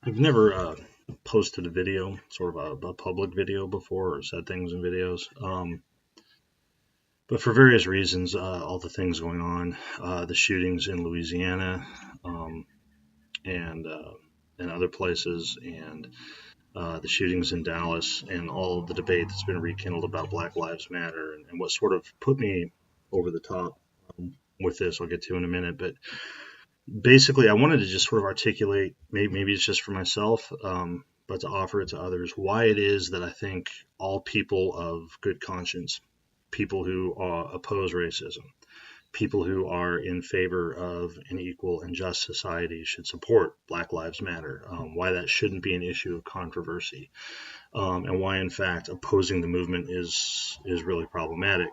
I've never posted a video, sort of a public video before, or said things in videos. But for various reasons, all the things going on, the shootings in Louisiana, um, and and other places, and the shootings in Dallas, and all of the debate that's been rekindled about Black Lives Matter, and what sort of put me over the top with this, I'll get to in a minute. But basically, I wanted to just sort of articulate, maybe it's just for myself, but to offer it to others, why it is that I think all people of good conscience, people who oppose racism, people who are in favor of an equal and just society should support Black Lives Matter, why that shouldn't be an issue of controversy, and why, in fact, opposing the movement is really problematic.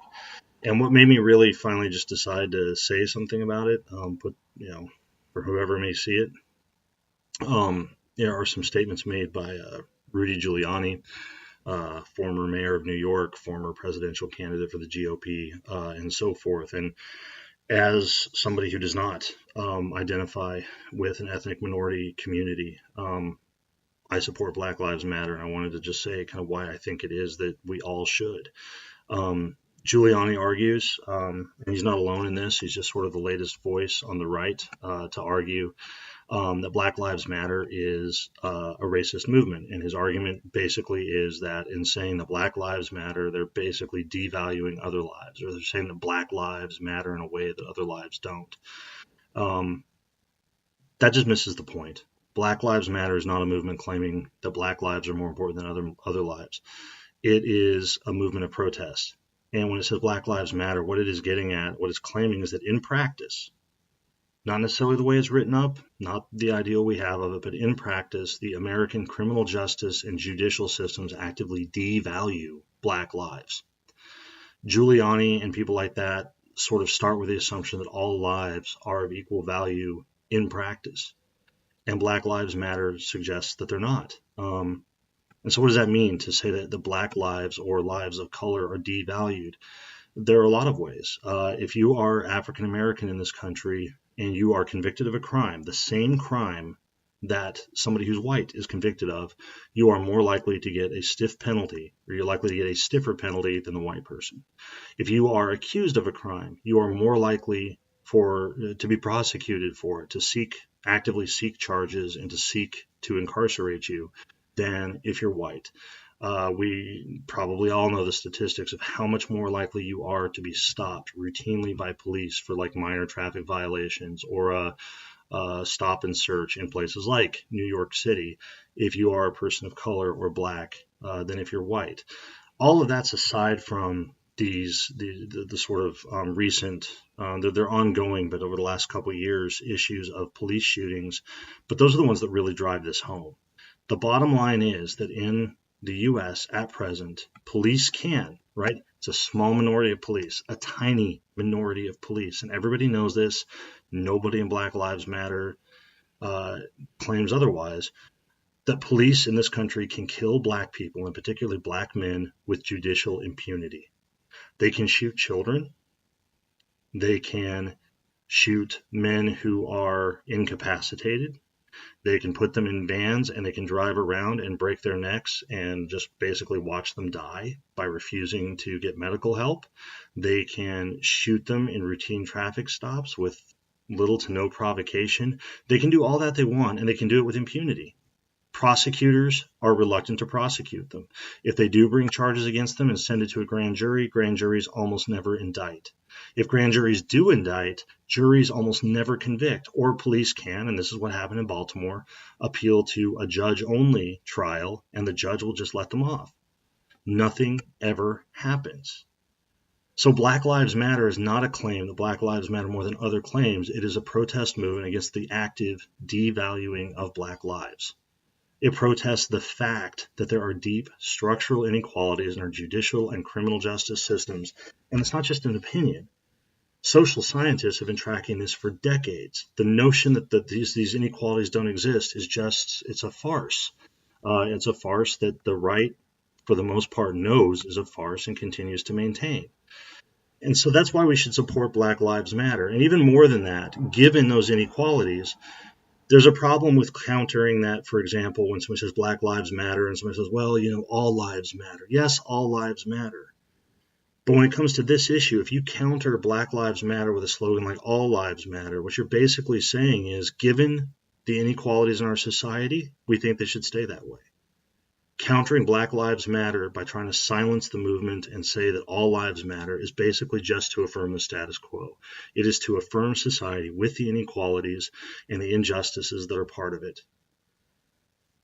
And what made me really finally just decide to say something about it, for whoever may see it, there are some statements made by Rudy Giuliani, former mayor of New York, former presidential candidate for the GOP, and so forth. And as somebody who does not identify with an ethnic minority community, I support Black Lives Matter, and I wanted to just say kind of why I think it is that we all should. Giuliani argues, and he's not alone in this, he's just sort of the latest voice on the right to argue that Black Lives Matter is a racist movement. And his argument basically is that in saying that Black Lives Matter, they're basically devaluing other lives, or they're saying that Black lives matter in a way that other lives don't. That just misses the point. Black Lives Matter is not a movement claiming that Black lives are more important than other lives. It is a movement of protest. And when it says Black Lives Matter, what it is getting at, what it's claiming is that in practice, not necessarily the way it's written up, not the ideal we have of it, but in practice, the American criminal justice and judicial systems actively devalue Black lives. Giuliani and people like that sort of start with the assumption that all lives are of equal value in practice. And Black Lives Matter suggests that they're not. And so what does that mean to say that the Black lives or lives of color are devalued? There are a lot of ways. If you are African American in this country and you are convicted of a crime, the same crime that somebody who's white is convicted of, you are more likely to get a stiff penalty, or you're likely to get a stiffer penalty than the white person. If you are accused of a crime, you are more likely to be prosecuted for it, to actively seek charges and to seek to incarcerate you than if you're white. We probably all know the statistics of how much more likely you are to be stopped routinely by police for like minor traffic violations or a stop and search in places like New York City if you are a person of color or Black than if you're white. All of that's aside from the sort of recent, they're ongoing, but over the last couple of years, issues of police shootings. But those are the ones that really drive this home. The bottom line is that in the U.S. at present, police can, right? It's a small minority of police, a tiny minority of police, and everybody knows this. Nobody in Black Lives Matter claims otherwise. That police in this country can kill Black people, and particularly Black men, with judicial impunity. They can shoot children. They can shoot men who are incapacitated. They can put them in vans and they can drive around and break their necks and just basically watch them die by refusing to get medical help. They can shoot them in routine traffic stops with little to no provocation. They can do all that they want, and they can do it with impunity. Prosecutors are reluctant to prosecute them. If they do bring charges against them and send it to a grand juries almost never indict. If grand juries do indict, juries almost never convict, or police can, and this is what happened in Baltimore, appeal to a judge-only trial, and the judge will just let them off. Nothing ever happens. So Black Lives Matter is not a claim that Black Lives matter more than other claims. It is a protest movement against the active devaluing of Black lives. It protests the fact that there are deep structural inequalities in our judicial and criminal justice systems. And it's not just an opinion. Social scientists have been tracking this for decades. The notion that these inequalities don't exist it's a farce. It's a farce that the right, for the most part, knows is a farce and continues to maintain. And so that's why we should support Black Lives Matter. And even more than that, given those inequalities, There's a problem with countering that, for example, when somebody says Black Lives Matter and somebody says, well, all lives matter. Yes, all lives matter. But when it comes to this issue, if you counter Black Lives Matter with a slogan like all lives matter, what you're basically saying is, given the inequalities in our society, we think they should stay that way. Countering Black Lives Matter by trying to silence the movement and say that all lives matter is basically just to affirm the status quo. It is to affirm society with the inequalities and the injustices that are part of it.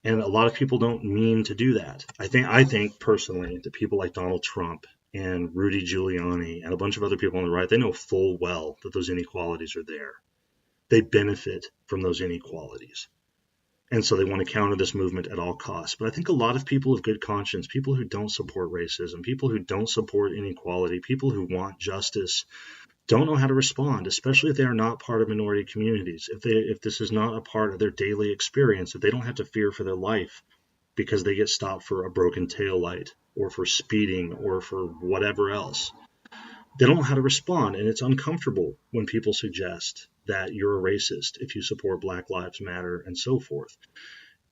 And a lot of people don't mean to do that. I think personally that people like Donald Trump and Rudy Giuliani and a bunch of other people on the right, they know full well that those inequalities are there. They benefit from those inequalities. And so they want to counter this movement at all costs. But I think a lot of people of good conscience, people who don't support racism, people who don't support inequality, people who want justice, don't know how to respond, especially if they are not part of minority communities. If this is not a part of their daily experience, if they don't have to fear for their life because they get stopped for a broken tail light or for speeding or for whatever else, they don't know how to respond. And it's uncomfortable when people suggest that you're a racist if you support Black Lives Matter and so forth.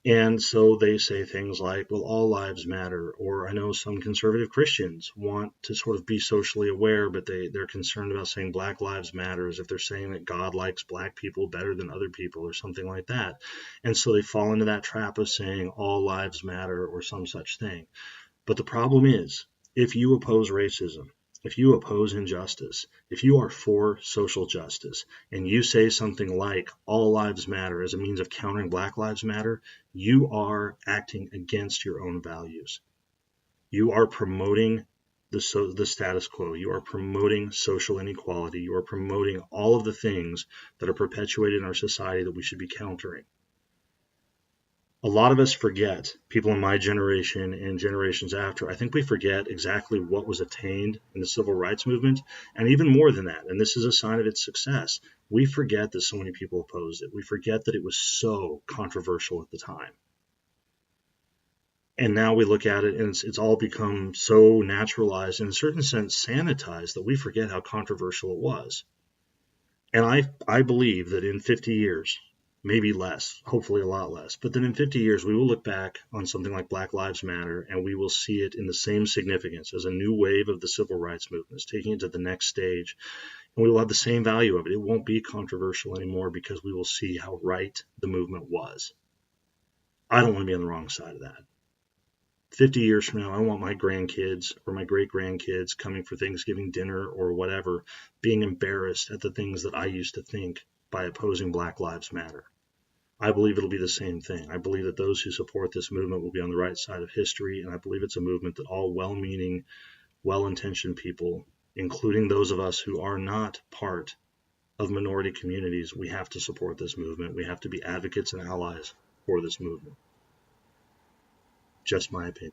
And so they say things like, well, all lives matter. Or I know some conservative Christians want to sort of be socially aware, but they're concerned about saying Black Lives Matter as if they're saying that God likes Black people better than other people or something like that. And so they fall into that trap of saying all lives matter or some such thing. But the problem is, if you oppose racism, if you oppose injustice, if you are for social justice, and you say something like all lives matter as a means of countering Black Lives Matter, you are acting against your own values. You are promoting the status quo. You are promoting social inequality. You are promoting all of the things that are perpetuated in our society that we should be countering. A lot of us forget, people in my generation and generations after, I think we forget exactly what was attained in the civil rights movement, and even more than that, and this is a sign of its success, we forget that so many people opposed it. We forget that it was so controversial at the time. And now we look at it and it's all become so naturalized, in a certain sense sanitized, that we forget how controversial it was. And I believe that in 50 years, maybe less, hopefully a lot less, but then in 50 years, we will look back on something like Black Lives Matter and we will see it in the same significance as a new wave of the civil rights movement, taking it to the next stage. And we will have the same value of it. It won't be controversial anymore because we will see how right the movement was. I don't want to be on the wrong side of that. 50 years from now, I want my grandkids or my great-grandkids coming for Thanksgiving dinner or whatever, being embarrassed at the things that I used to think by opposing Black Lives Matter. I believe it'll be the same thing. I believe that those who support this movement will be on the right side of history, and I believe it's a movement that all well-meaning, well-intentioned people, including those of us who are not part of minority communities, we have to support this movement. We have to be advocates and allies for this movement. Just my opinion.